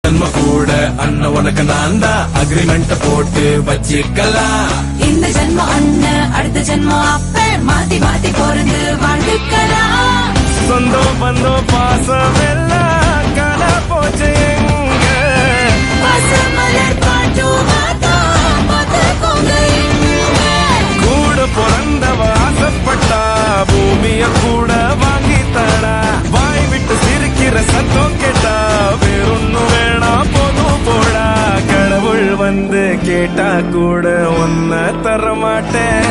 ஜன்ம கூட அண்ணன் உனக்கு நான் தான் அக்ரிமெண்ட் போட்டு வச்சிக்கலாம். இந்த ஜென்மம் அண்ணன் அடுத்த ஜென்மம் அப்ப மாத்தி மாத்தி பொருந்து வாழ்ந்துக்கலாம். சொந்தம் பந்தம் பாசம் எல்லாம் காண போச்சு எங்க பசுமலர் காட்டும் மாதம் பார்த்துக்கோங்க இங்க. கூட பிறந்தவ ஆசைப்பட்டா பூமிய கூட வாங்கி தடா. வாய் விட்டு சிரிக்கிற சத்தம் கேட்டா வேறொன்னு வேணா போதும் போடா. கடவுள் வந்து கேட்டா கூட ஒன்ன தர மாட்டேன்.